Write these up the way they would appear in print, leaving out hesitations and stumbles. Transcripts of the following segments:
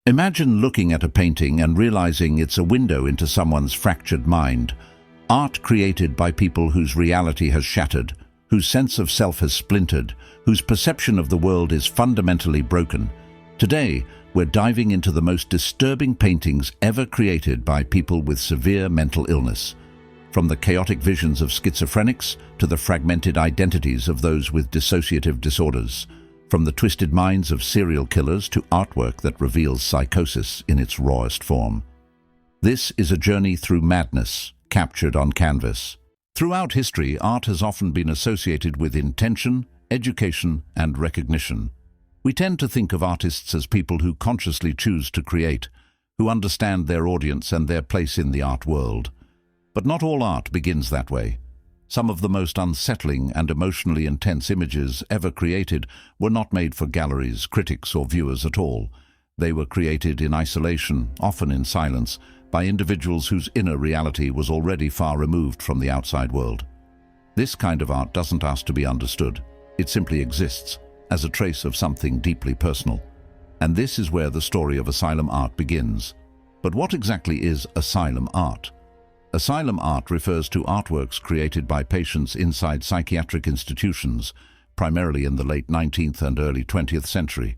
Imagine looking at a painting and realizing it's a window into someone's fractured mind. Art created by people whose reality has shattered, whose sense of self has splintered, whose perception of the world is fundamentally broken. Today, we're diving into the most disturbing paintings ever created by people with severe mental illness. From the chaotic visions of schizophrenics to the fragmented identities of those with dissociative disorders. From the twisted minds of serial killers to artwork that reveals psychosis in its rawest form. This is a journey through madness, captured on canvas. Throughout history, art has often been associated with intention, education, and recognition. We tend to think of artists as people who consciously choose to create, who understand their audience and their place in the art world. But not all art begins that way. Some of the most unsettling and emotionally intense images ever created were not made for galleries, critics, or viewers at all. They were created in isolation, often in silence, by individuals whose inner reality was already far removed from the outside world. This kind of art doesn't ask to be understood. It simply exists as a trace of something deeply personal. And this is where the story of Asylum Art begins. But what exactly is Asylum Art? Asylum art refers to artworks created by patients inside psychiatric institutions, primarily in the late 19th and early 20th century.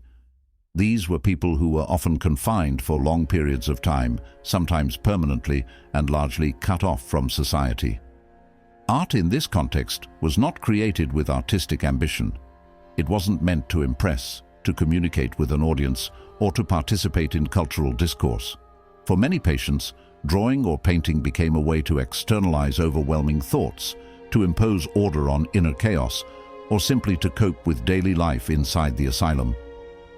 These were people who were often confined for long periods of time, sometimes permanently, and largely cut off from society. Art in this context was not created with artistic ambition. It wasn't meant to impress, to communicate with an audience, or to participate in cultural discourse. For many patients, drawing or painting became a way to externalize overwhelming thoughts, to impose order on inner chaos, or simply to cope with daily life inside the asylum.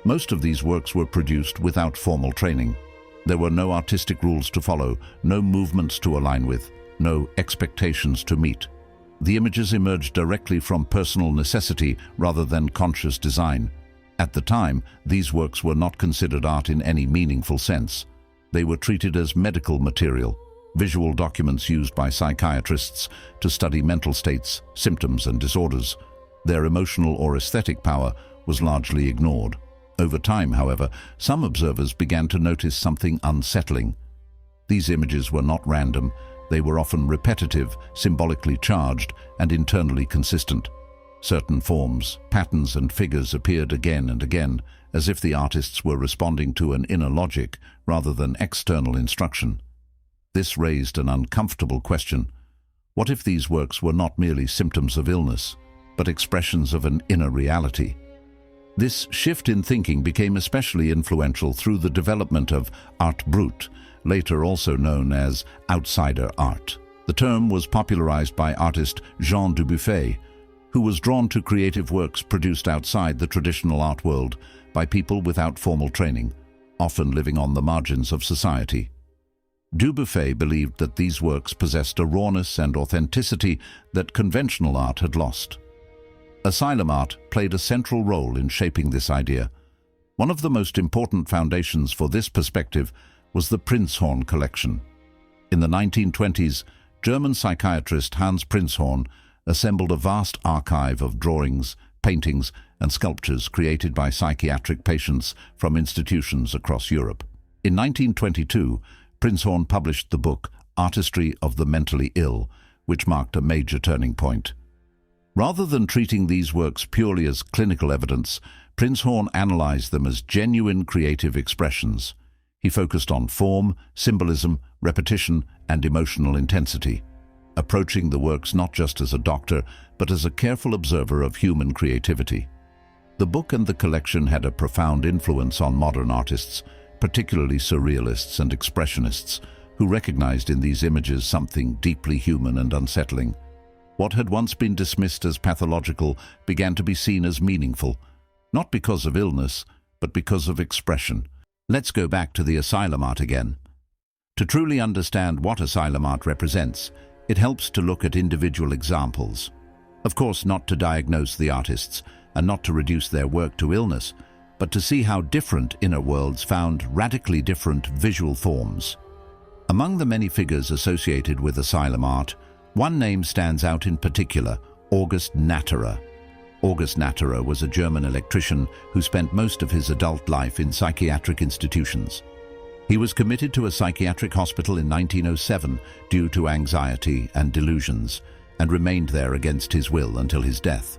Most of these works were produced without formal training. There were no artistic rules to follow, no movements to align with, no expectations to meet. The images emerged directly from personal necessity rather than conscious design. At the time, these works were not considered art in any meaningful sense. They were treated as medical material, visual documents used by psychiatrists to study mental states, symptoms, and disorders. Their emotional or aesthetic power was largely ignored. Over time, however, some observers began to notice something unsettling. These images were not random. They were often repetitive, symbolically charged, and internally consistent. Certain forms, patterns, and figures appeared again and again, as if the artists were responding to an inner logic rather than external instruction. This raised an uncomfortable question. What if these works were not merely symptoms of illness, but expressions of an inner reality? This shift in thinking became especially influential through the development of art brut, later also known as outsider art. The term was popularized by artist Jean Dubuffet, who was drawn to creative works produced outside the traditional art world by people without formal training, often living on the margins of society. Dubuffet believed that these works possessed a rawness and authenticity that conventional art had lost. Asylum art played a central role in shaping this idea. One of the most important foundations for this perspective was the Prinzhorn collection. In the 1920s, German psychiatrist Hans Prinzhorn assembled a vast archive of drawings, paintings, and sculptures created by psychiatric patients from institutions across Europe. In 1922, Prinzhorn published the book Artistry of the Mentally Ill, which marked a major turning point. Rather than treating these works purely as clinical evidence, Prinzhorn analyzed them as genuine creative expressions. He focused on form, symbolism, repetition, and emotional intensity, approaching the works not just as a doctor, but as a careful observer of human creativity. The book and the collection had a profound influence on modern artists, particularly surrealists and expressionists, who recognized in these images something deeply human and unsettling. What had once been dismissed as pathological began to be seen as meaningful, not because of illness, but because of expression. Let's go back to the asylum art again. To truly understand what asylum art represents, it helps to look at individual examples. Of course, not to diagnose the artists, and not to reduce their work to illness, but to see how different inner worlds found radically different visual forms. Among the many figures associated with asylum art, one name stands out in particular: August Natterer. August Natterer was a German electrician who spent most of his adult life in psychiatric institutions. He was committed to a psychiatric hospital in 1907 due to anxiety and delusions, and remained there against his will until his death.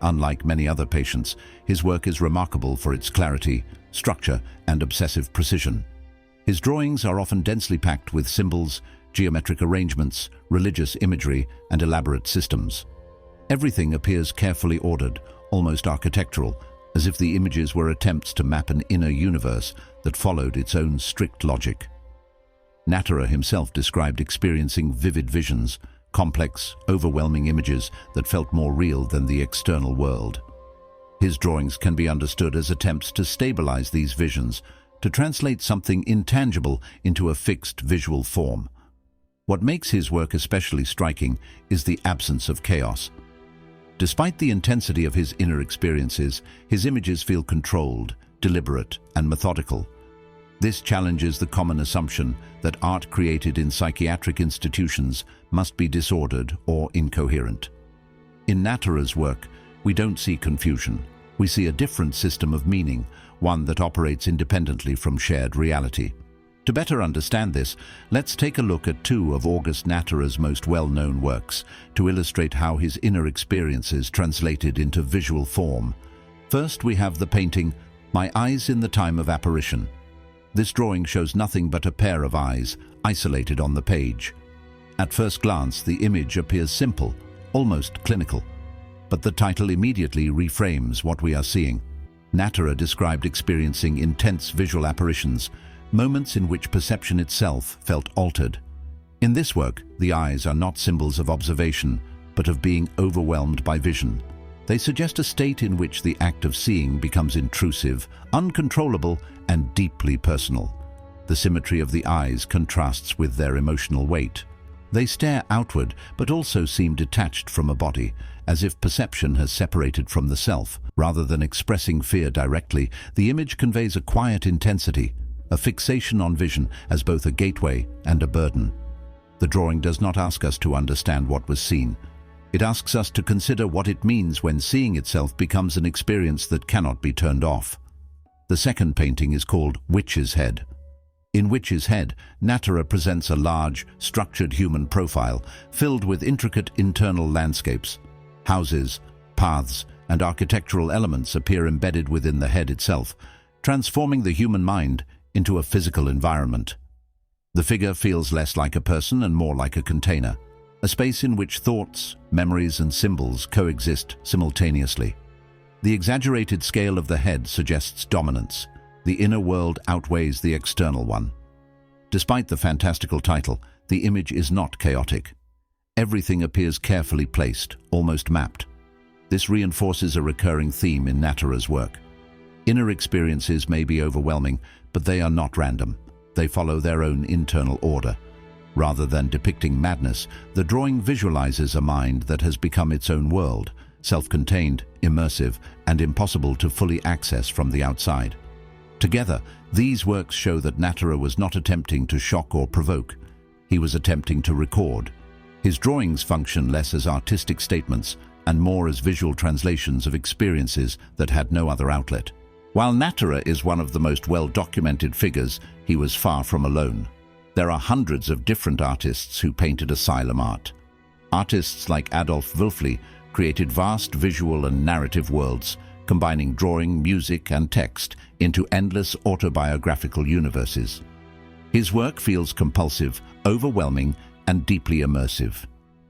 Unlike many other patients, his work is remarkable for its clarity, structure, and obsessive precision. His drawings are often densely packed with symbols, geometric arrangements, religious imagery, and elaborate systems. Everything appears carefully ordered, almost architectural, as if the images were attempts to map an inner universe that followed its own strict logic. Natterer himself described experiencing vivid visions, complex, overwhelming images that felt more real than the external world. His drawings can be understood as attempts to stabilize these visions, to translate something intangible into a fixed visual form. What makes his work especially striking is the absence of chaos. Despite the intensity of his inner experiences, his images feel controlled, deliberate, and methodical. This challenges the common assumption that art created in psychiatric institutions must be disordered or incoherent. In Natterer's work, we don't see confusion. We see a different system of meaning, one that operates independently from shared reality. To better understand this, let's take a look at two of August Natterer's most well-known works to illustrate how his inner experiences translated into visual form. First, we have the painting, My Eyes in the Time of Apparition. This drawing shows nothing but a pair of eyes, isolated on the page. At first glance, the image appears simple, almost clinical. But the title immediately reframes what we are seeing. Natterer described experiencing intense visual apparitions, moments in which perception itself felt altered. In this work, the eyes are not symbols of observation, but of being overwhelmed by vision. They suggest a state in which the act of seeing becomes intrusive, uncontrollable, and deeply personal. The symmetry of the eyes contrasts with their emotional weight. They stare outward, but also seem detached from a body, as if perception has separated from the self. Rather than expressing fear directly, the image conveys a quiet intensity, a fixation on vision as both a gateway and a burden. The drawing does not ask us to understand what was seen. It asks us to consider what it means when seeing itself becomes an experience that cannot be turned off. The second painting is called Witch's Head. In Witch's Head, Natterer presents a large, structured human profile filled with intricate internal landscapes. Houses, paths, and architectural elements appear embedded within the head itself, transforming the human mind into a physical environment. The figure feels less like a person and more like a container, a space in which thoughts, memories, and symbols coexist simultaneously. The exaggerated scale of the head suggests dominance. The inner world outweighs the external one. Despite the fantastical title, the image is not chaotic. Everything appears carefully placed, almost mapped. This reinforces a recurring theme in Natterer's work. Inner experiences may be overwhelming, but they are not random. They follow their own internal order. Rather than depicting madness, the drawing visualizes a mind that has become its own world, self-contained, immersive, and impossible to fully access from the outside. Together, these works show that Natterer was not attempting to shock or provoke. He was attempting to record. His drawings function less as artistic statements and more as visual translations of experiences that had no other outlet. While Natterer is one of the most well-documented figures, he was far from alone. There are hundreds of different artists who painted asylum art. Artists like Adolf Wülfli created vast visual and narrative worlds, combining drawing, music, and text into endless autobiographical universes. His work feels compulsive, overwhelming, and deeply immersive.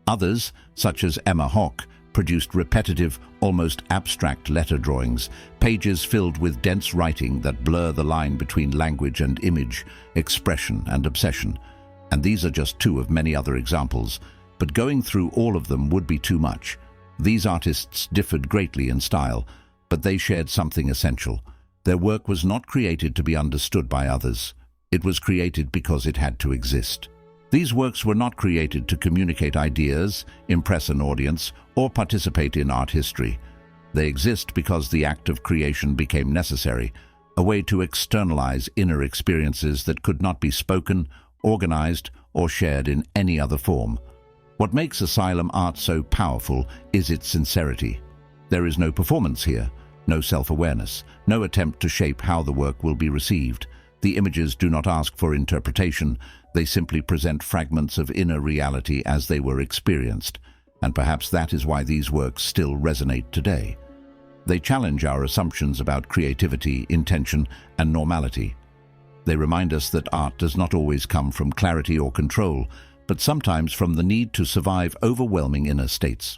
Others, such as Emma Hawke, produced repetitive, almost abstract letter drawings, pages filled with dense writing that blur the line between language and image, expression and obsession. And these are just two of many other examples, but going through all of them would be too much. These artists differed greatly in style, but they shared something essential. Their work was not created to be understood by others. It was created because it had to exist. These works were not created to communicate ideas, impress an audience, or participate in art history. They exist because the act of creation became necessary, a way to externalize inner experiences that could not be spoken, organized, or shared in any other form. What makes asylum art so powerful is its sincerity. There is no performance here, no self-awareness, no attempt to shape how the work will be received. The images do not ask for interpretation, they simply present fragments of inner reality as they were experienced, and perhaps that is why these works still resonate today. They challenge our assumptions about creativity, intention, and normality. They remind us that art does not always come from clarity or control, but sometimes from the need to survive overwhelming inner states.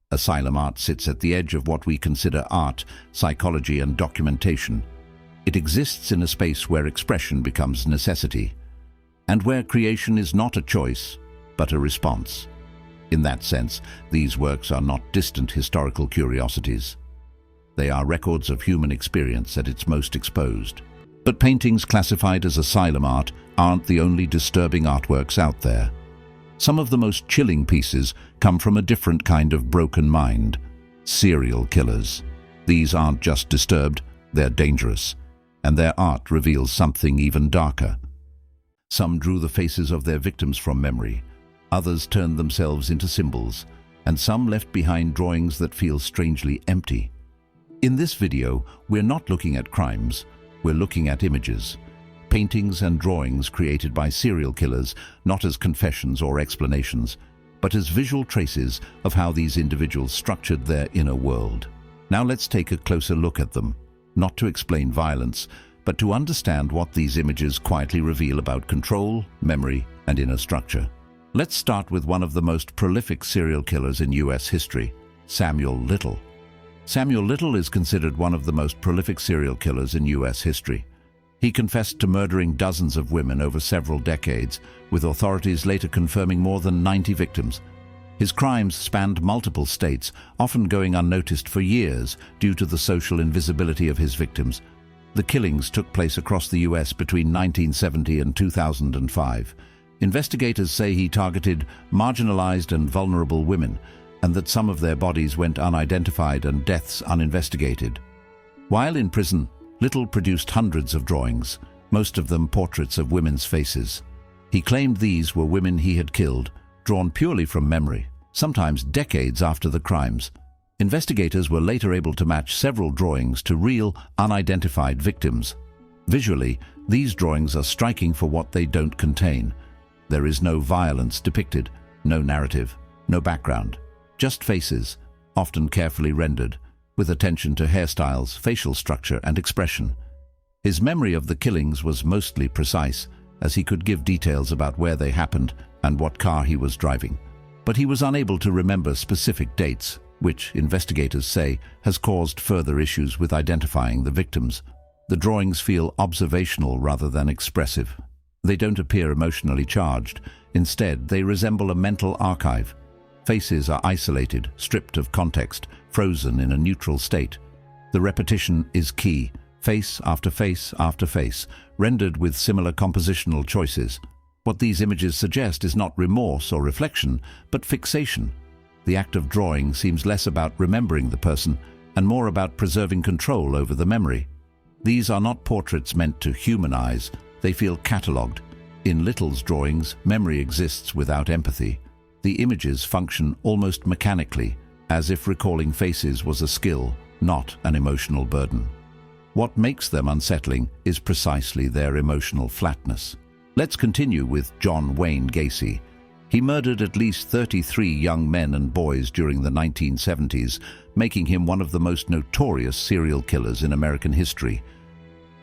Asylum Art sits at the edge of what we consider art, psychology, and documentation. It exists in a space where expression becomes necessity, and where creation is not a choice, but a response. In that sense, these works are not distant historical curiosities. They are records of human experience at its most exposed. But paintings classified as asylum art aren't the only disturbing artworks out there. Some of the most chilling pieces come from a different kind of broken mind: serial killers. These aren't just disturbed, they're dangerous, and their art reveals something even darker. Some drew the faces of their victims from memory, others turned themselves into symbols, and some left behind drawings that feel strangely empty. In this video, we're not looking at crimes, we're looking at images. Paintings and drawings created by serial killers, not as confessions or explanations, but as visual traces of how these individuals structured their inner world. Now let's take a closer look at them, not to explain violence, but to understand what these images quietly reveal about control, memory, and inner structure. Let's start with one of the most prolific serial killers in US history, Samuel Little. Samuel Little is considered one of the most prolific serial killers in US history. He confessed to murdering dozens of women over several decades, with authorities later confirming more than 90 victims. His crimes spanned multiple states, often going unnoticed for years due to the social invisibility of his victims. The killings took place across the US between 1970 and 2005. Investigators say he targeted marginalized and vulnerable women, and that some of their bodies went unidentified and deaths uninvestigated. While in prison, Little produced hundreds of drawings, most of them portraits of women's faces. He claimed these were women he had killed, drawn purely from memory, sometimes decades after the crimes. Investigators were later able to match several drawings to real, unidentified victims. Visually, these drawings are striking for what they don't contain. There is no violence depicted, no narrative, no background, just faces, often carefully rendered, with attention to hairstyles, facial structure, and expression. His memory of the killings was mostly precise, as he could give details about where they happened and what car he was driving. But he was unable to remember specific dates, which, investigators say, has caused further issues with identifying the victims. The drawings feel observational rather than expressive. They don't appear emotionally charged. Instead, they resemble a mental archive. Faces are isolated, stripped of context, frozen in a neutral state. The repetition is key, face after face after face, rendered with similar compositional choices. What these images suggest is not remorse or reflection, but fixation. The act of drawing seems less about remembering the person and more about preserving control over the memory. These are not portraits meant to humanize, they feel catalogued. In Little's drawings, memory exists without empathy. The images function almost mechanically, as if recalling faces was a skill, not an emotional burden. What makes them unsettling is precisely their emotional flatness. Let's continue with John Wayne Gacy. He murdered at least 33 young men and boys during the 1970s, making him one of the most notorious serial killers in American history.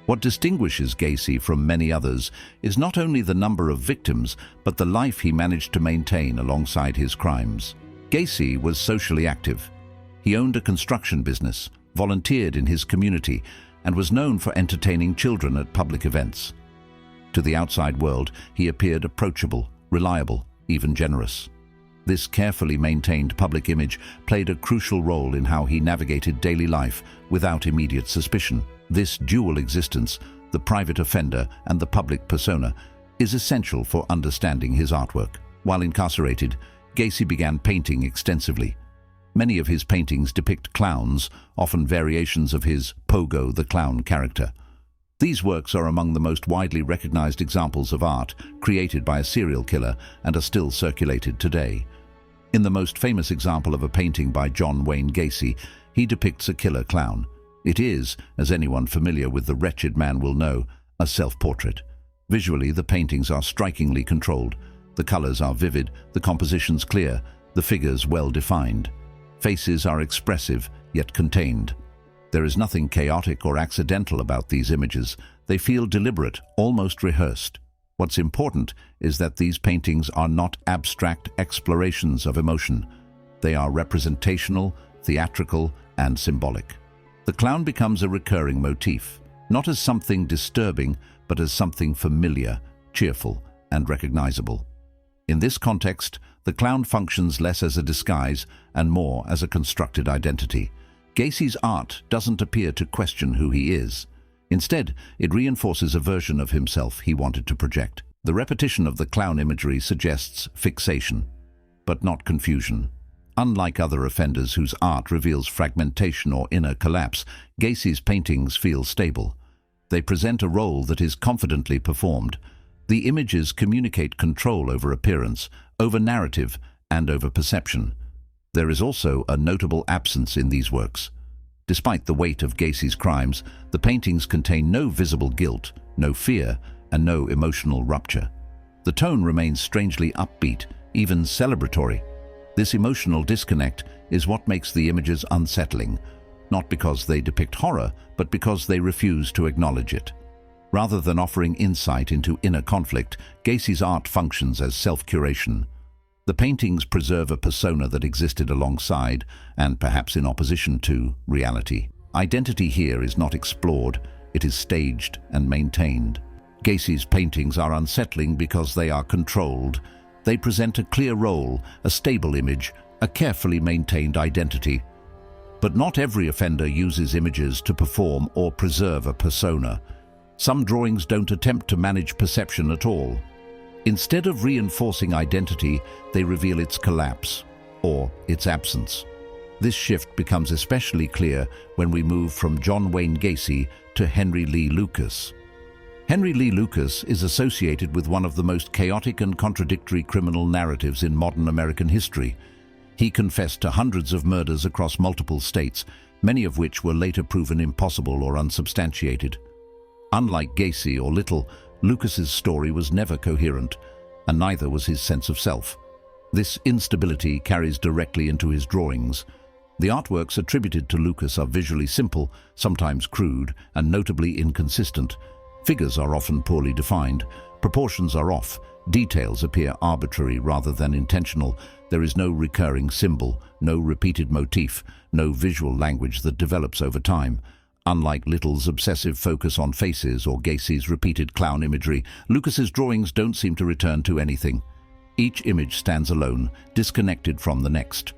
What distinguishes Gacy from many others is not only the number of victims, but the life he managed to maintain alongside his crimes. Gacy was socially active. He owned a construction business, volunteered in his community, and was known for entertaining children at public events. To the outside world, he appeared approachable, reliable, even generous. This carefully maintained public image played a crucial role in how he navigated daily life without immediate suspicion. This dual existence, the private offender and the public persona, is essential for understanding his artwork. While incarcerated, Gacy began painting extensively. Many of his paintings depict clowns, often variations of his Pogo the Clown character. These works are among the most widely recognized examples of art created by a serial killer and are still circulated today. In the most famous example of a painting by John Wayne Gacy, he depicts a killer clown. It is, as anyone familiar with the wretched man will know, a self-portrait. Visually, the paintings are strikingly controlled. The colors are vivid, the compositions clear, the figures well-defined. Faces are expressive, yet contained. There is nothing chaotic or accidental about these images. They feel deliberate, almost rehearsed. What's important is that these paintings are not abstract explorations of emotion. They are representational, theatrical, and symbolic. The clown becomes a recurring motif, not as something disturbing, but as something familiar, cheerful, and recognizable. In this context, the clown functions less as a disguise and more as a constructed identity. Gacy's art doesn't appear to question who he is. Instead, it reinforces a version of himself he wanted to project. The repetition of the clown imagery suggests fixation, but not confusion. Unlike other offenders whose art reveals fragmentation or inner collapse, Gacy's paintings feel stable. They present a role that is confidently performed. The images communicate control over appearance, over narrative, and over perception. There is also a notable absence in these works. Despite the weight of Gacy's crimes, the paintings contain no visible guilt, no fear, and no emotional rupture. The tone remains strangely upbeat, even celebratory. This emotional disconnect is what makes the images unsettling, not because they depict horror, but because they refuse to acknowledge it. Rather than offering insight into inner conflict, Gacy's art functions as self-curation. The paintings preserve a persona that existed alongside, and perhaps in opposition to, reality. Identity here is not explored, it is staged and maintained. Gacy's paintings are unsettling because they are controlled. They present a clear role, a stable image, a carefully maintained identity. But not every offender uses images to perform or preserve a persona. Some drawings don't attempt to manage perception at all. Instead of reinforcing identity, they reveal its collapse, or its absence. This shift becomes especially clear when we move from John Wayne Gacy to Henry Lee Lucas. Henry Lee Lucas is associated with one of the most chaotic and contradictory criminal narratives in modern American history. He confessed to hundreds of murders across multiple states, many of which were later proven impossible or unsubstantiated. Unlike Gacy or Little, Lucas's story was never coherent, and neither was his sense of self. This instability carries directly into his drawings. The artworks attributed to Lucas are visually simple, sometimes crude, and notably inconsistent. Figures are often poorly defined, proportions are off, details appear arbitrary rather than intentional. There is no recurring symbol, no repeated motif, no visual language that develops over time. Unlike Little's obsessive focus on faces or Gacy's repeated clown imagery, Lucas's drawings don't seem to return to anything. Each image stands alone, disconnected from the next.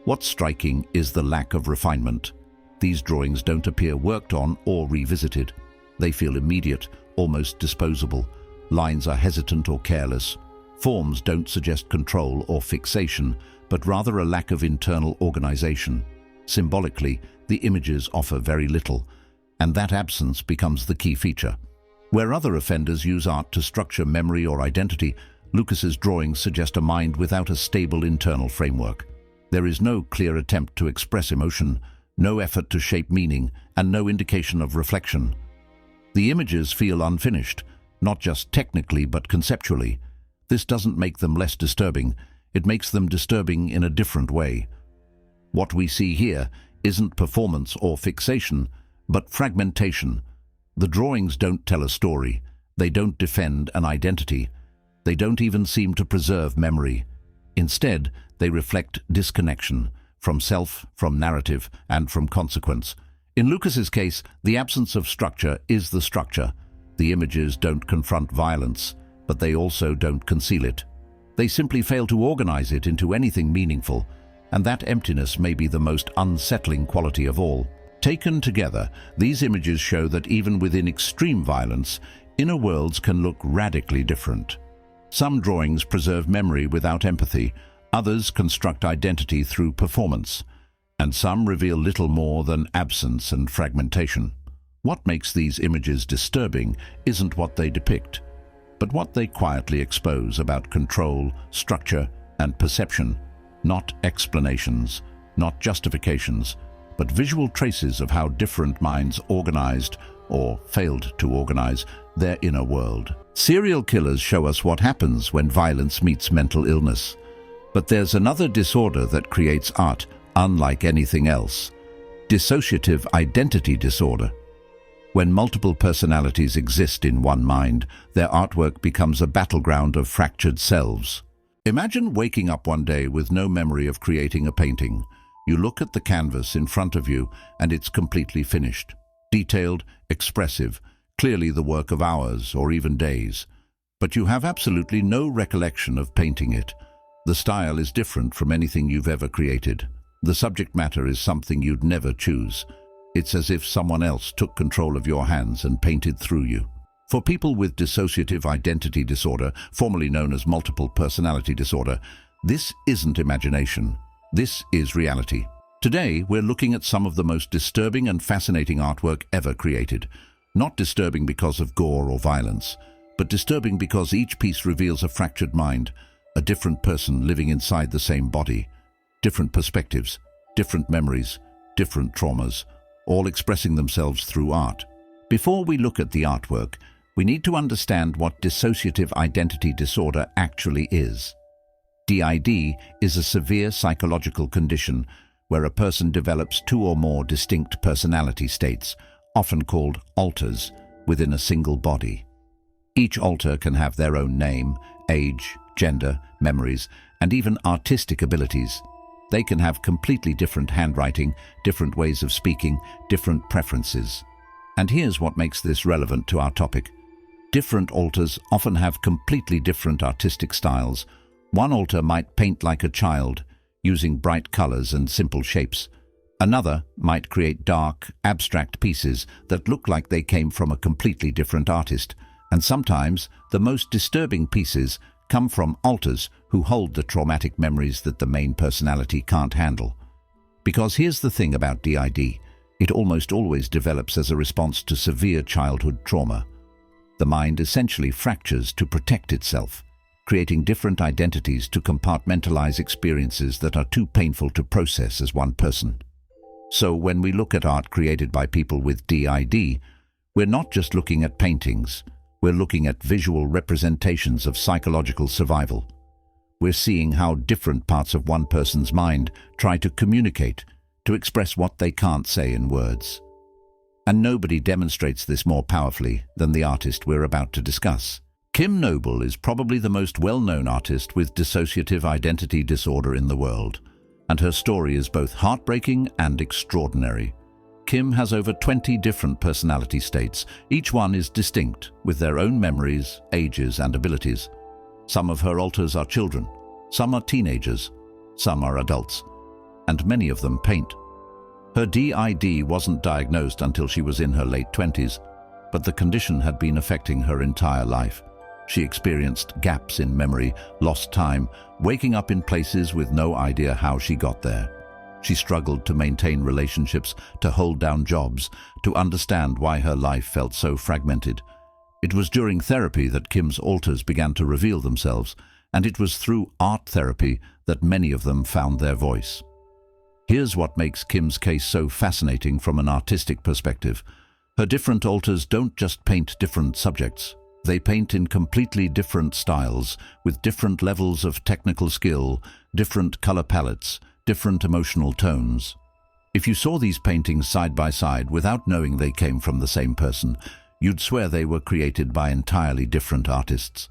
What's striking is the lack of refinement. These drawings don't appear worked on or revisited. They feel immediate, almost disposable. Lines are hesitant or careless. Forms don't suggest control or fixation, but rather a lack of internal organization. Symbolically, the images offer very little, and that absence becomes the key feature. Where other offenders use art to structure memory or identity, Lucas's drawings suggest a mind without a stable internal framework. There is no clear attempt to express emotion, no effort to shape meaning, and no indication of reflection. The images feel unfinished, not just technically but conceptually. This doesn't make them less disturbing, it makes them disturbing in a different way. What we see here isn't performance or fixation, but fragmentation. The drawings don't tell a story, they don't defend an identity, they don't even seem to preserve memory. Instead, they reflect disconnection from self, from narrative, and from consequence. In Lucas's case, the absence of structure is the structure. The images don't confront violence, but they also don't conceal it. They simply fail to organize it into anything meaningful, and that emptiness may be the most unsettling quality of all. Taken together, these images show that even within extreme violence, inner worlds can look radically different. Some drawings preserve memory without empathy, others construct identity through performance, and some reveal little more than absence and fragmentation. What makes these images disturbing isn't what they depict, but what they quietly expose about control, structure, and perception. not explanations, not justifications, but visual traces of how different minds organized or failed to organize their inner world. Serial killers show us what happens when violence meets mental illness. But there's another disorder that creates art unlike anything else: dissociative identity disorder. When multiple personalities exist in one mind, their artwork becomes a battleground of fractured selves. Imagine waking up one day with no memory of creating a painting. You look at the canvas in front of you and it's completely finished. Detailed, expressive, clearly the work of hours or even days. But you have absolutely no recollection of painting it. The style is different from anything you've ever created. The subject matter is something you'd never choose. It's as if someone else took control of your hands and painted through you. For people with dissociative identity disorder, formerly known as multiple personality disorder, this isn't imagination. This is reality. Today, we're looking at some of the most disturbing and fascinating artwork ever created. Not disturbing because of gore or violence, but disturbing because each piece reveals a fractured mind, a different person living inside the same body, different perspectives, different memories, different traumas, all expressing themselves through art. Before we look at the artwork, we need to understand what dissociative identity disorder actually is. DID is a severe psychological condition where a person develops two or more distinct personality states, often called alters, within a single body. Each alter can have their own name, age, gender, memories, and even artistic abilities. They can have completely different handwriting, different ways of speaking, different preferences. And here's what makes this relevant to our topic. Different alters often have completely different artistic styles. One alter might paint like a child, using bright colors and simple shapes. Another might create dark, abstract pieces that look like they came from a completely different artist. And sometimes, the most disturbing pieces come from alters who hold the traumatic memories that the main personality can't handle. Because here's the thing about DID, it almost always develops as a response to severe childhood trauma. The mind essentially fractures to protect itself, creating different identities to compartmentalize experiences that are too painful to process as one person. So when we look at art created by people with DID, we're not just looking at paintings. We're looking at visual representations of psychological survival. We're seeing how different parts of one person's mind try to communicate, to express what they can't say in words. And nobody demonstrates this more powerfully than the artist we're about to discuss. Kim Noble is probably the most well-known artist with dissociative identity disorder in the world, and her story is both heartbreaking and extraordinary. Kim has over 20 different personality states. Each one is distinct, with their own memories, ages, and abilities. Some of her alters are children, some are teenagers, some are adults, and many of them paint. Her DID wasn't diagnosed until she was in her late 20s, but the condition had been affecting her entire life. She experienced gaps in memory, lost time, waking up in places with no idea how she got there. She struggled to maintain relationships, to hold down jobs, to understand why her life felt so fragmented. It was during therapy that Kim's alters began to reveal themselves, and it was through art therapy that many of them found their voice. Here's what makes Kim's case so fascinating from an artistic perspective. Her different alters don't just paint different subjects. They paint in completely different styles, with different levels of technical skill, different color palettes, different emotional tones. If you saw these paintings side by side without knowing they came from the same person, you'd swear they were created by entirely different artists.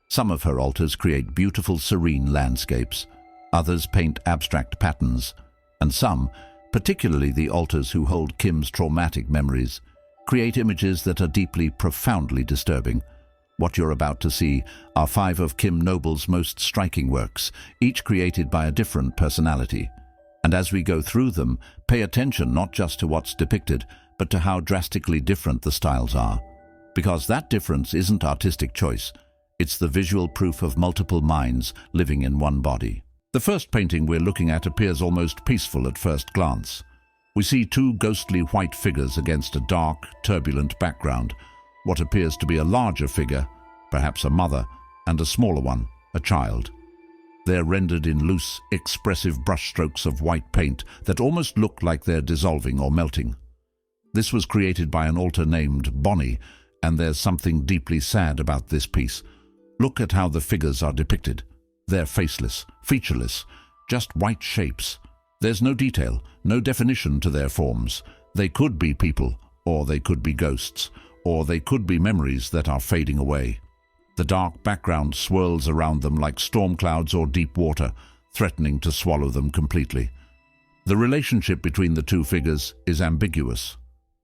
Some of her alters create beautiful, serene landscapes. Others paint abstract patterns. And some, particularly the alters who hold Kim's traumatic memories, create images that are deeply, profoundly disturbing. What you're about to see are 5 of Kim Noble's most striking works, each created by a different personality. And as we go through them, pay attention not just to what's depicted, but to how drastically different the styles are. Because that difference isn't artistic choice, it's the visual proof of multiple minds living in one body. The first painting we're looking at appears almost peaceful at first glance. We see 2 ghostly white figures against a dark, turbulent background. What appears to be a larger figure, perhaps a mother, and a smaller one, a child. They're rendered in loose, expressive brushstrokes of white paint that almost look like they're dissolving or melting. This was created by an author named Bonnie, and there's something deeply sad about this piece. Look at how the figures are depicted. They're faceless, featureless, just white shapes. There's no detail, no definition to their forms. They could be people, or they could be ghosts, or they could be memories that are fading away. The dark background swirls around them like storm clouds or deep water, threatening to swallow them completely. The relationship between the two figures is ambiguous.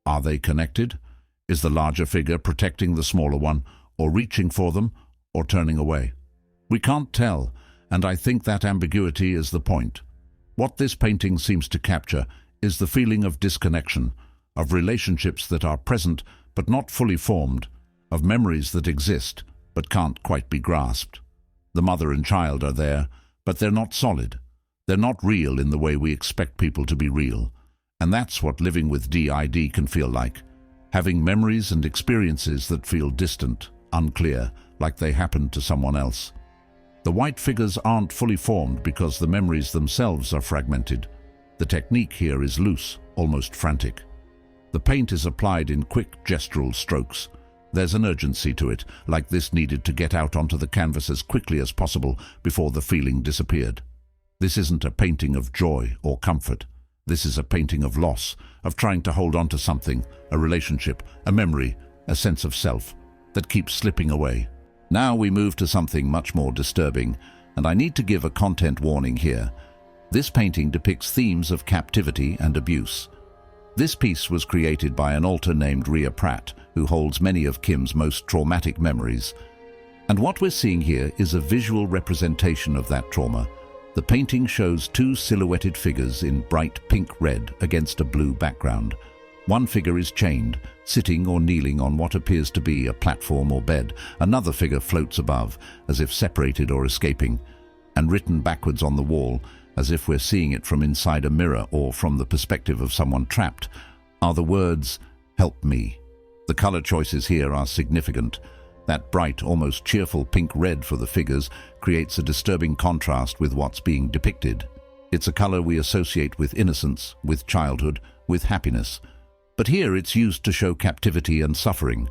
Are they connected? Is the larger figure protecting the smaller one, or reaching for them, or turning away? We can't tell, and I think that ambiguity is the point. What this painting seems to capture is the feeling of disconnection, of relationships that are present but not fully formed, of memories that exist but can't quite be grasped. The mother and child are there, but they're not solid. They're not real in the way we expect people to be real. And that's what living with DID can feel like. Having memories and experiences that feel distant, unclear, like they happened to someone else. The white figures aren't fully formed because the memories themselves are fragmented. The technique here is loose, almost frantic. The paint is applied in quick gestural strokes. There's an urgency to it, like this needed to get out onto the canvas as quickly as possible before the feeling disappeared. This isn't a painting of joy or comfort. This is a painting of loss, of trying to hold on to something, a relationship, a memory, a sense of self, that keeps slipping away. Now we move to something much more disturbing, and I need to give a content warning here. This painting depicts themes of captivity and abuse. This piece was created by an author named Rhea Pratt, who holds many of Kim's most traumatic memories. And what we're seeing here is a visual representation of that trauma. The painting shows two silhouetted figures in bright pink-red against a blue background. One figure is chained, sitting or kneeling on what appears to be a platform or bed. Another figure floats above, as if separated or escaping. And written backwards on the wall, as if we're seeing it from inside a mirror or from the perspective of someone trapped, are the words, "Help me." The color choices here are significant. That bright, almost cheerful pink-red for the figures creates a disturbing contrast with what's being depicted. It's a color we associate with innocence, with childhood, with happiness. But here it's used to show captivity and suffering.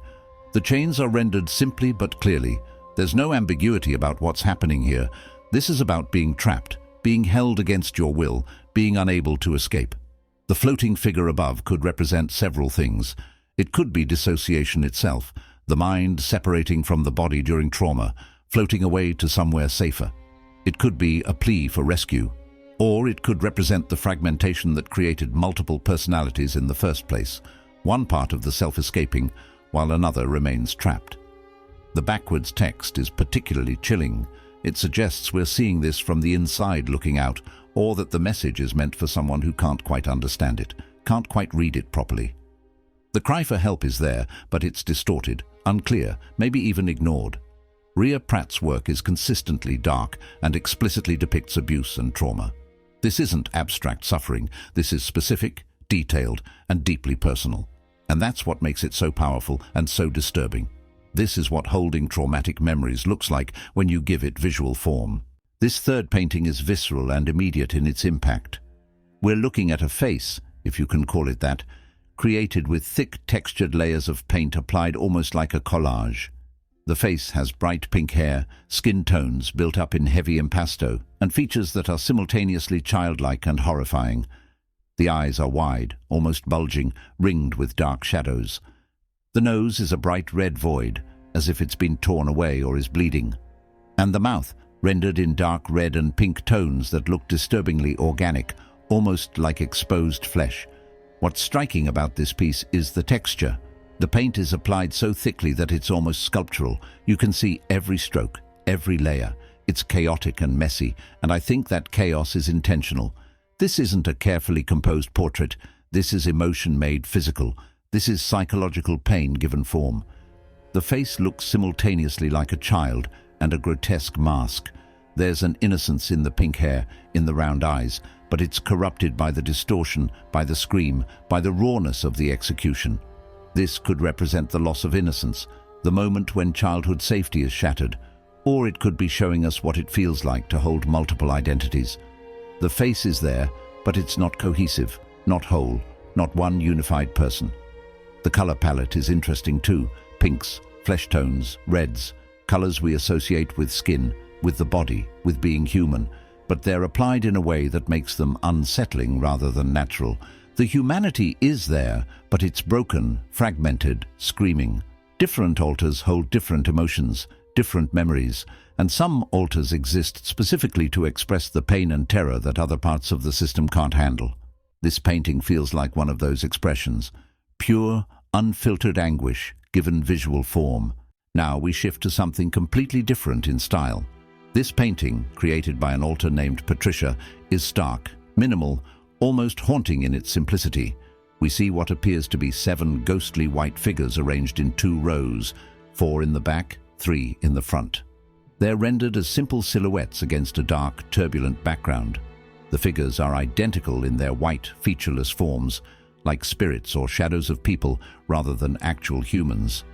The chains are rendered simply but clearly. There's no ambiguity about what's happening here. This is about being trapped, being held against your will, being unable to escape. The floating figure above could represent several things. It could be dissociation itself, the mind separating from the body during trauma, floating away to somewhere safer. It could be a plea for rescue. Or it could represent the fragmentation that created multiple personalities in the first place, one part of the self escaping, while another remains trapped. The backwards text is particularly chilling. It suggests we're seeing this from the inside looking out, or that the message is meant for someone who can't quite understand it, can't quite read it properly. The cry for help is there, but it's distorted, unclear, maybe even ignored. Rhea Pratt's work is consistently dark and explicitly depicts abuse and trauma. This isn't abstract suffering. This is specific, detailed, and deeply personal. And that's what makes it so powerful and so disturbing. This is what holding traumatic memories looks like when you give it visual form. This third painting is visceral and immediate in its impact. We're looking at a face, if you can call it that, created with thick textured layers of paint applied almost like a collage. The face has bright pink hair, skin tones built up in heavy impasto, and features that are simultaneously childlike and horrifying. The eyes are wide, almost bulging, ringed with dark shadows. The nose is a bright red void, as if it's been torn away or is bleeding. And the mouth, rendered in dark red and pink tones that look disturbingly organic, almost like exposed flesh. What's striking about this piece is the texture. The paint is applied so thickly that it's almost sculptural. You can see every stroke, every layer. It's chaotic and messy, and I think that chaos is intentional. This isn't a carefully composed portrait. This is emotion made physical. This is psychological pain given form. The face looks simultaneously like a child and a grotesque mask. There's an innocence in the pink hair, in the round eyes, but it's corrupted by the distortion, by the scream, by the rawness of the execution. This could represent the loss of innocence, the moment when childhood safety is shattered, Or it could be showing us what it feels like to hold multiple identities. The face is there, but it's not cohesive, not whole, not one unified person. The color palette is interesting too. Pinks, flesh tones, reds, colors we associate with skin, with the body, with being human, but they're applied in a way that makes them unsettling rather than natural. The humanity is there, but it's broken, fragmented, screaming. Different alters hold different emotions, different memories, and some alters exist specifically to express the pain and terror that other parts of the system can't handle. This painting feels like one of those expressions. Pure, unfiltered anguish, given visual form. Now we shift to something completely different in style. This painting, created by an alter named Patricia, is stark, minimal, almost haunting in its simplicity. We see what appears to be 7 ghostly white figures arranged in 2 rows, 4 in the back, 3 in the front. They're rendered as simple silhouettes against a dark, turbulent background. The figures are identical in their white, featureless forms, like spirits or shadows of people rather than actual humans.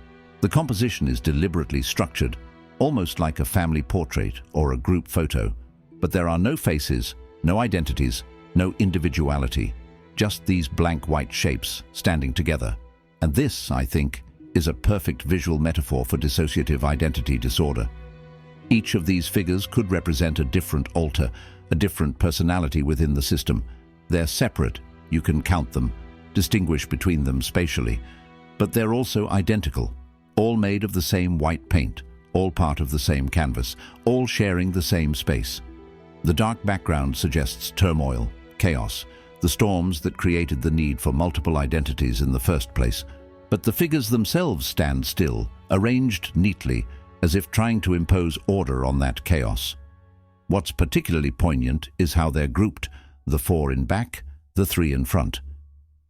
The composition is deliberately structured, almost like a family portrait or a group photo. But there are no faces, no identities, no individuality, just these blank white shapes standing together. And this, I think, is a perfect visual metaphor for dissociative identity disorder. Each of these figures could represent a different alter, a different personality within the system. They're separate, you can count them, distinguish between them spatially, but they're also identical, all made of the same white paint, all part of the same canvas, all sharing the same space. The dark background suggests turmoil, chaos, the storms that created the need for multiple identities in the first place. But the figures themselves stand still, arranged neatly, as if trying to impose order on that chaos. What's particularly poignant is how they're grouped, the 4 in back, the 3 in front.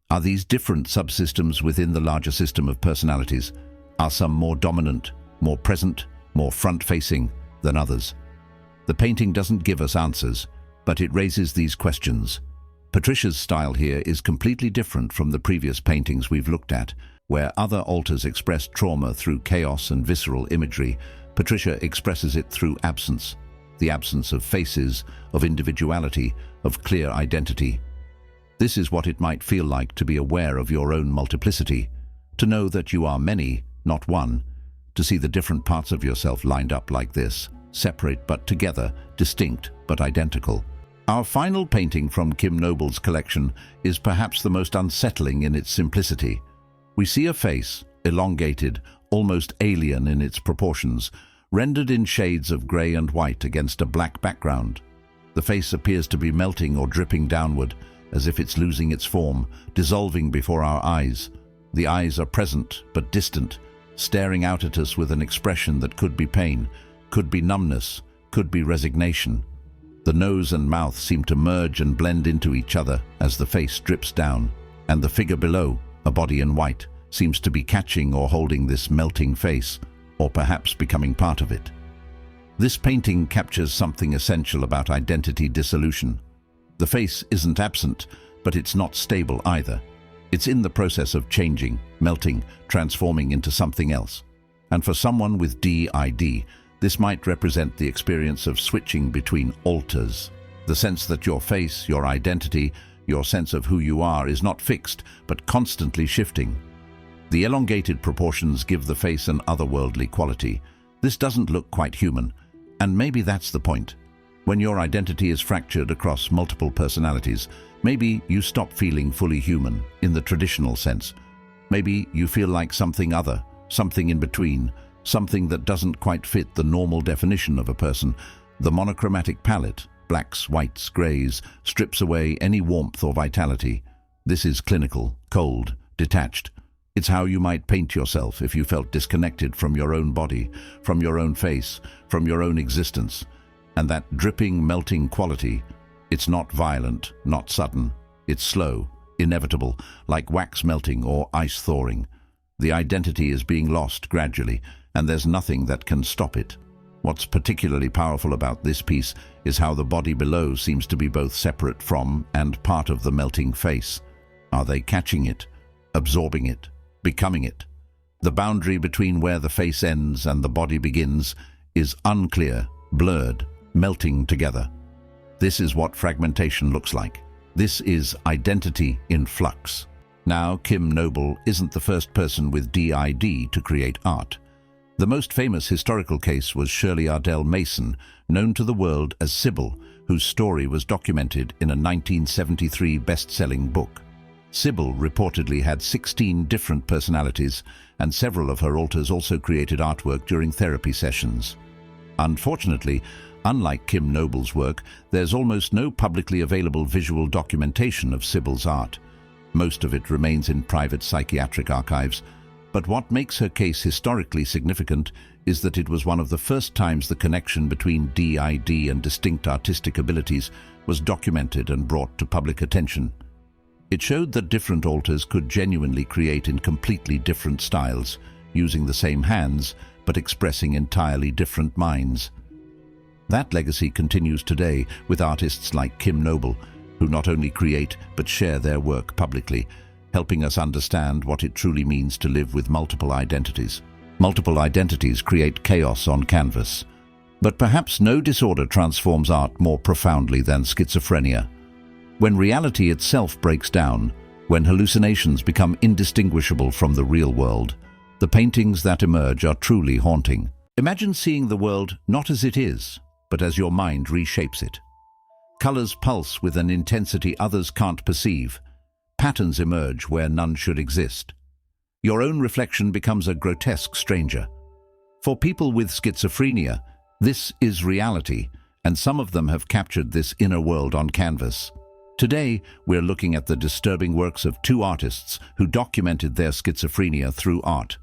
Are these different subsystems within the larger system of personalities? Are some more dominant, more present, more front-facing than others? The painting doesn't give us answers, but it raises these questions. Patricia's style here is completely different from the previous paintings we've looked at, where other alters express trauma through chaos and visceral imagery. Patricia expresses it through absence, the absence of faces, of individuality, of clear identity. This is what it might feel like to be aware of your own multiplicity, to know that you are many, not one, to see the different parts of yourself lined up like this, separate but together, distinct but identical. Our final painting from Kim Noble's collection is perhaps the most unsettling in its simplicity. We see a face, elongated, almost alien in its proportions, rendered in shades of grey and white against a black background. The face appears to be melting or dripping downward, as if it's losing its form, dissolving before our eyes. The eyes are present but distant, staring out at us with an expression that could be pain, could be numbness, could be resignation. The nose and mouth seem to merge and blend into each other as the face drips down, and the figure below, a body in white, seems to be catching or holding this melting face, or perhaps becoming part of it. This painting captures something essential about identity dissolution. The face isn't absent, but it's not stable either. It's in the process of changing, melting, transforming into something else. And for someone with DID, this might represent the experience of switching between alters. The sense that your face, your identity, your sense of who you are is not fixed, but constantly shifting. The elongated proportions give the face an otherworldly quality. This doesn't look quite human, and maybe that's the point. When your identity is fractured across multiple personalities, maybe you stop feeling fully human in the traditional sense. Maybe you feel like something other, something in between, something that doesn't quite fit the normal definition of a person. The monochromatic palette, blacks, whites, greys, strips away any warmth or vitality. This is clinical, cold, detached. It's how you might paint yourself if you felt disconnected from your own body, from your own face, from your own existence. And that dripping, melting quality, it's not violent, not sudden. It's slow, inevitable, like wax melting or ice thawing. The identity is being lost gradually, and there's nothing that can stop it. What's particularly powerful about this piece is how the body below seems to be both separate from and part of the melting face. Are they catching it, absorbing it, becoming it? The boundary between where the face ends and the body begins is unclear, blurred, melting together. This is what fragmentation looks like. This is identity in flux. Now, Kim Noble isn't the first person with DID to create art. The most famous historical case was Shirley Ardell Mason, known to the world as Sybil, whose story was documented in a 1973 best-selling book. Sybil reportedly had 16 different personalities, and several of her alters also created artwork during therapy sessions. Unfortunately, unlike Kim Noble's work, there's almost no publicly available visual documentation of Sybil's art. Most of it remains in private psychiatric archives, but what makes her case historically significant is that it was one of the first times the connection between DID and distinct artistic abilities was documented and brought to public attention. It showed that different alters could genuinely create in completely different styles, using the same hands, but expressing entirely different minds. That legacy continues today with artists like Kim Noble, who not only create but share their work publicly, helping us understand what it truly means to live with multiple identities. Multiple identities create chaos on canvas. But perhaps no disorder transforms art more profoundly than schizophrenia. When reality itself breaks down, when hallucinations become indistinguishable from the real world, the paintings that emerge are truly haunting. Imagine seeing the world not as it is, but as your mind reshapes it. Colors pulse with an intensity others can't perceive. Patterns emerge where none should exist. Your own reflection becomes a grotesque stranger. For people with schizophrenia, this is reality, and some of them have captured this inner world on canvas. Today, we're looking at the disturbing works of two artists who documented their schizophrenia through art.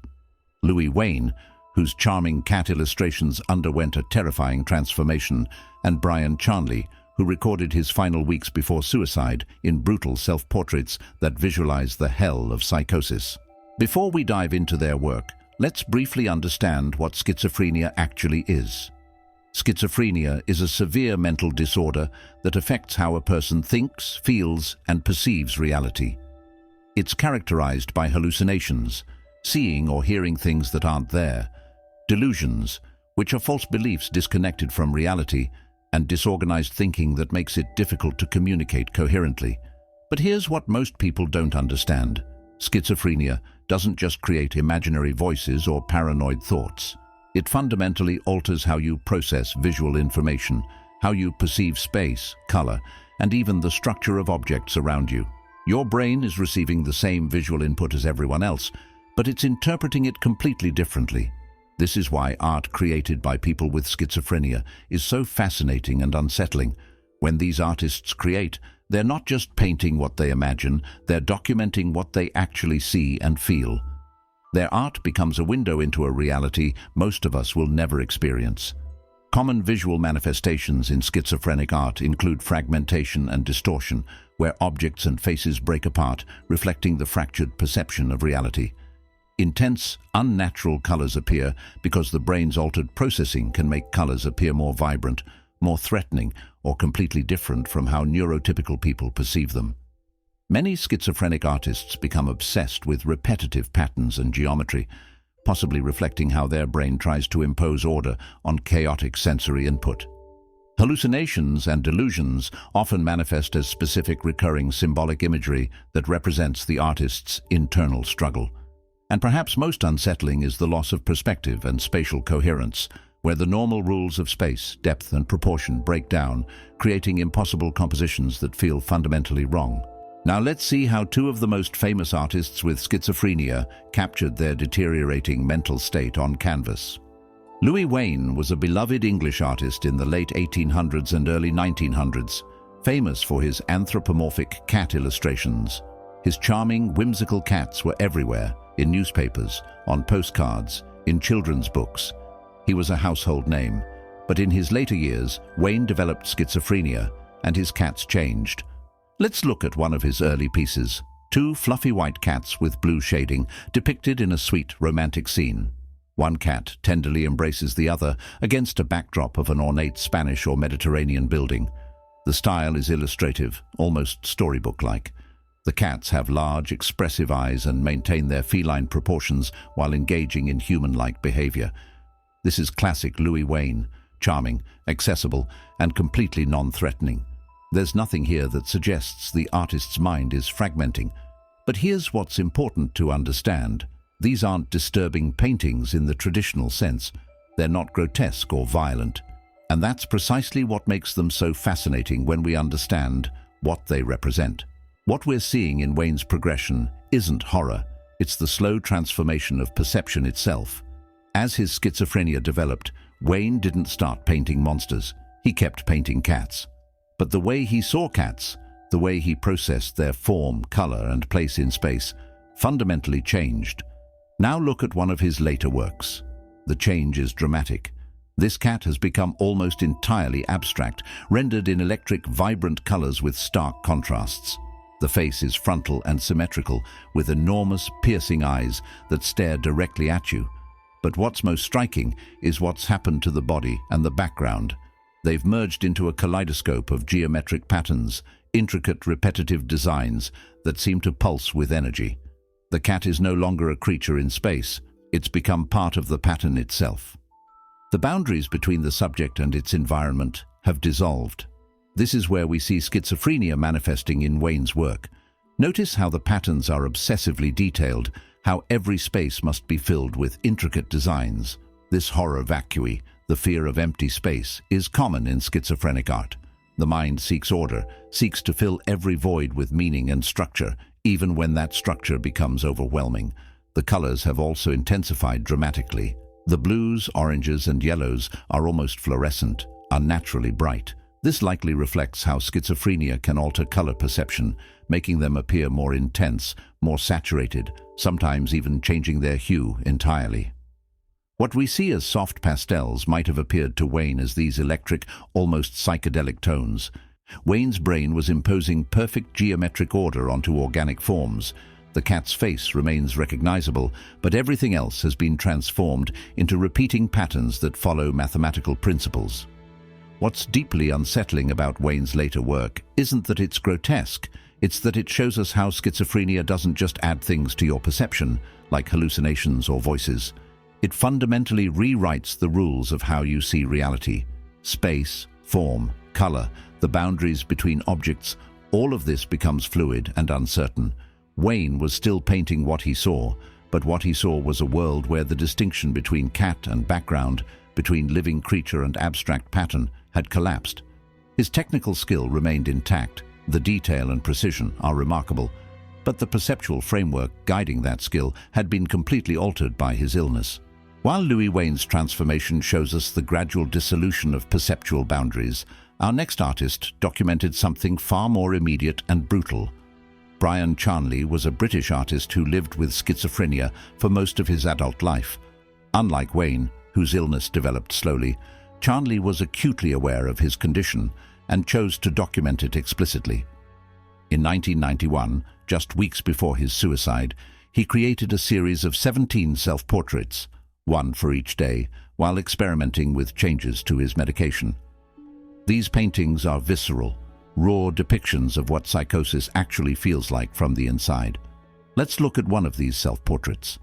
Louis Wayne, whose charming cat illustrations underwent a terrifying transformation, and Brian Charnley, who recorded his final weeks before suicide in brutal self-portraits that visualize the hell of psychosis. Before we dive into their work, let's briefly understand what schizophrenia actually is. Schizophrenia is a severe mental disorder that affects how a person thinks, feels, and perceives reality. It's characterized by hallucinations, seeing or hearing things that aren't there, delusions, which are false beliefs disconnected from reality, and disorganized thinking that makes it difficult to communicate coherently. But here's what most people don't understand. Schizophrenia doesn't just create imaginary voices or paranoid thoughts. It fundamentally alters how you process visual information, how you perceive space, color, and even the structure of objects around you. Your brain is receiving the same visual input as everyone else, but it's interpreting it completely differently. This is why art created by people with schizophrenia is so fascinating and unsettling. When these artists create, they're not just painting what they imagine, they're documenting what they actually see and feel. Their art becomes a window into a reality most of us will never experience. Common visual manifestations in schizophrenic art include fragmentation and distortion, where objects and faces break apart, reflecting the fractured perception of reality. Intense, unnatural colors appear because the brain's altered processing can make colors appear more vibrant, more threatening, or completely different from how neurotypical people perceive them. Many schizophrenic artists become obsessed with repetitive patterns and geometry, possibly reflecting how their brain tries to impose order on chaotic sensory input. Hallucinations and delusions often manifest as specific recurring symbolic imagery that represents the artist's internal struggle. And perhaps most unsettling is the loss of perspective and spatial coherence, where the normal rules of space, depth, and proportion break down, creating impossible compositions that feel fundamentally wrong. Now let's see how two of the most famous artists with schizophrenia captured their deteriorating mental state on canvas. Louis Wayne was a beloved English artist in the late 1800s and early 1900s, famous for his anthropomorphic cat illustrations. His charming, whimsical cats were everywhere, in newspapers, on postcards, in children's books. He was a household name, but in his later years, Wayne developed schizophrenia, and his cats changed. Let's look at one of his early pieces, two fluffy white cats with blue shading, depicted in a sweet, romantic scene. One cat tenderly embraces the other against a backdrop of an ornate Spanish or Mediterranean building. The style is illustrative, almost storybook-like. The cats have large, expressive eyes and maintain their feline proportions while engaging in human-like behavior. This is classic Louis Wayne, charming, accessible, and completely non-threatening. There's nothing here that suggests the artist's mind is fragmenting. But here's what's important to understand. These aren't disturbing paintings in the traditional sense. They're not grotesque or violent. And that's precisely what makes them so fascinating when we understand what they represent. What we're seeing in Wayne's progression isn't horror. It's the slow transformation of perception itself. As his schizophrenia developed, Wayne didn't start painting monsters. He kept painting cats. But the way he saw cats, the way he processed their form, color, and place in space, fundamentally changed. Now look at one of his later works. The change is dramatic. This cat has become almost entirely abstract, rendered in electric, vibrant colors with stark contrasts. The face is frontal and symmetrical, with enormous, piercing eyes that stare directly at you. But what's most striking is what's happened to the body and the background. They've merged into a kaleidoscope of geometric patterns, intricate, repetitive designs that seem to pulse with energy. The cat is no longer a creature in space. It's become part of the pattern itself. The boundaries between the subject and its environment have dissolved. This is where we see schizophrenia manifesting in Wayne's work. Notice how the patterns are obsessively detailed, how every space must be filled with intricate designs. This horror vacui, the fear of empty space, is common in schizophrenic art. The mind seeks order, seeks to fill every void with meaning and structure, even when that structure becomes overwhelming. The colors have also intensified dramatically. The blues, oranges, and yellows are almost fluorescent, unnaturally bright. This likely reflects how schizophrenia can alter color perception, making them appear more intense, more saturated, sometimes even changing their hue entirely. What we see as soft pastels might have appeared to Wayne as these electric, almost psychedelic tones. Wayne's brain was imposing perfect geometric order onto organic forms. The cat's face remains recognizable, but everything else has been transformed into repeating patterns that follow mathematical principles. What's deeply unsettling about Wayne's later work isn't that it's grotesque, it's that it shows us how schizophrenia doesn't just add things to your perception, like hallucinations or voices. It fundamentally rewrites the rules of how you see reality. Space, form, color, the boundaries between objects, all of this becomes fluid and uncertain. Wayne was still painting what he saw, but what he saw was a world where the distinction between cat and background, between living creature and abstract pattern, had collapsed. His technical skill remained intact. The detail and precision are remarkable, but the perceptual framework guiding that skill had been completely altered by his illness. While Louis Wayne's transformation shows us the gradual dissolution of perceptual boundaries, our next artist documented something far more immediate and brutal. Brian Charnley was a British artist who lived with schizophrenia for most of his adult life. Unlike Wayne, whose illness developed slowly, Charnley was acutely aware of his condition and chose to document it explicitly. In 1991, just weeks before his suicide, he created a series of 17 self-portraits, one for each day, while experimenting with changes to his medication. These paintings are visceral, raw depictions of what psychosis actually feels like from the inside. Let's look at one of these self-portraits.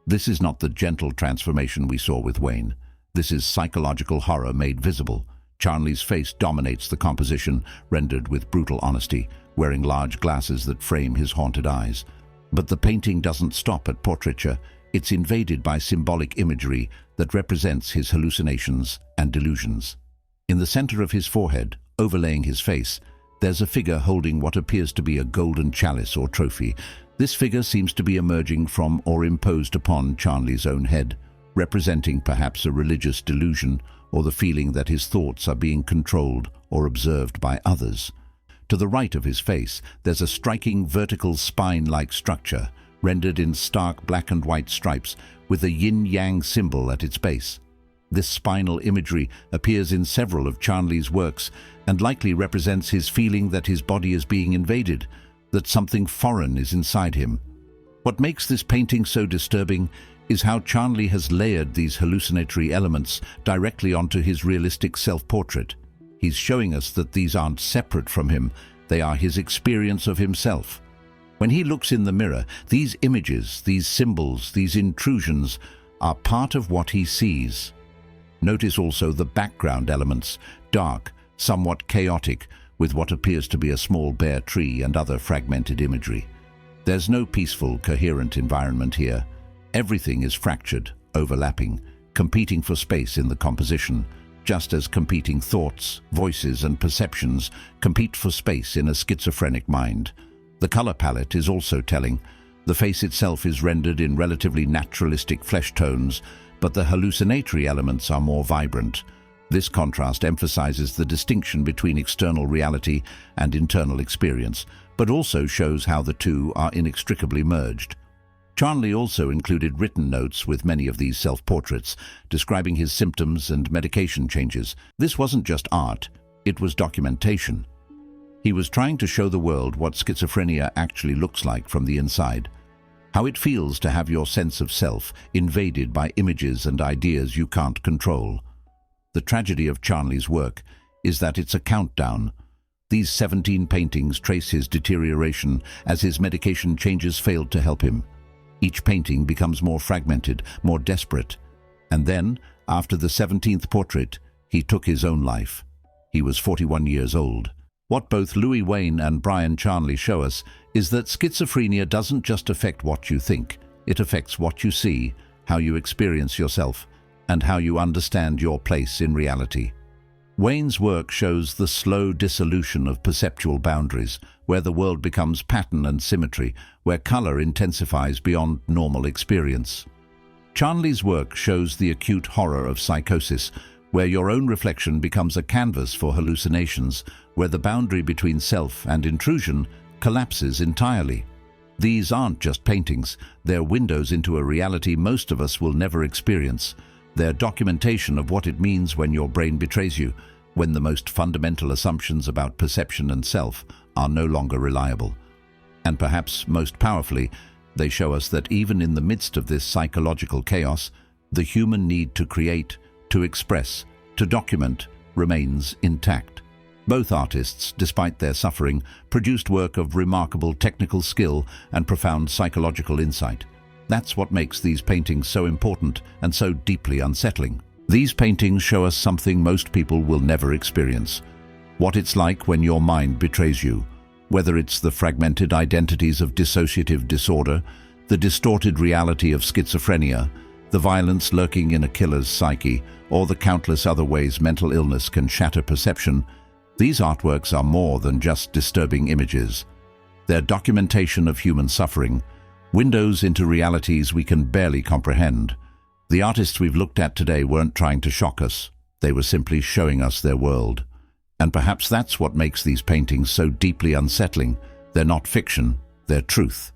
This is not the gentle transformation we saw with Wayne. This is psychological horror made visible. Charnley's face dominates the composition, rendered with brutal honesty, wearing large glasses that frame his haunted eyes. But the painting doesn't stop at portraiture. It's invaded by symbolic imagery that represents his hallucinations and delusions. In the center of his forehead, overlaying his face, there's a figure holding what appears to be a golden chalice or trophy. This figure seems to be emerging from or imposed upon Charnley's own head, representing perhaps a religious delusion or the feeling that his thoughts are being controlled or observed by others. To the right of his face, there's a striking vertical spine-like structure, rendered in stark black and white stripes, with a yin-yang symbol at its base. This spinal imagery appears in several of Charnley's works and likely represents his feeling that his body is being invaded, that something foreign is inside him. What makes this painting so disturbing is how Charnley has layered these hallucinatory elements directly onto his realistic self-portrait. He's showing us that these aren't separate from him, they are his experience of himself. When he looks in the mirror, these images, these symbols, these intrusions are part of what he sees. Notice also the background elements, dark, somewhat chaotic, with what appears to be a small bare tree and other fragmented imagery. There's no peaceful, coherent environment here. Everything is fractured, overlapping, competing for space in the composition, just as competing thoughts, voices, and perceptions compete for space in a schizophrenic mind. The color palette is also telling. The face itself is rendered in relatively naturalistic flesh tones, but the hallucinatory elements are more vibrant. This contrast emphasizes the distinction between external reality and internal experience, but also shows how the two are inextricably merged. Charnley also included written notes with many of these self-portraits, describing his symptoms and medication changes. This wasn't just art, it was documentation. He was trying to show the world what schizophrenia actually looks like from the inside, how it feels to have your sense of self invaded by images and ideas you can't control. The tragedy of Charnley's work is that it's a countdown. These 17 paintings trace his deterioration as his medication changes failed to help him. Each painting becomes more fragmented, more desperate. And then, after the 17th portrait, he took his own life. He was 41 years old. What both Louis Wain and Brian Charnley show us is that schizophrenia doesn't just affect what you think. It affects what you see, how you experience yourself, and how you understand your place in reality. Wain's work shows the slow dissolution of perceptual boundaries, where the world becomes pattern and symmetry, where color intensifies beyond normal experience. Charnley's work shows the acute horror of psychosis, where your own reflection becomes a canvas for hallucinations, where the boundary between self and intrusion collapses entirely. These aren't just paintings, they're windows into a reality most of us will never experience. They're documentation of what it means when your brain betrays you, when the most fundamental assumptions about perception and self are no longer reliable. And perhaps most powerfully, they show us that even in the midst of this psychological chaos, the human need to create, to express, to document, remains intact. Both artists, despite their suffering, produced work of remarkable technical skill and profound psychological insight. That's what makes these paintings so important and so deeply unsettling. These paintings show us something most people will never experience. What it's like when your mind betrays you, whether it's the fragmented identities of dissociative disorder, the distorted reality of schizophrenia, the violence lurking in a killer's psyche, or the countless other ways mental illness can shatter perception. These artworks are more than just disturbing images. They're documentation of human suffering, windows into realities we can barely comprehend. The artists we've looked at today weren't trying to shock us. They were simply showing us their world. And perhaps that's what makes these paintings so deeply unsettling. They're not fiction, they're truth.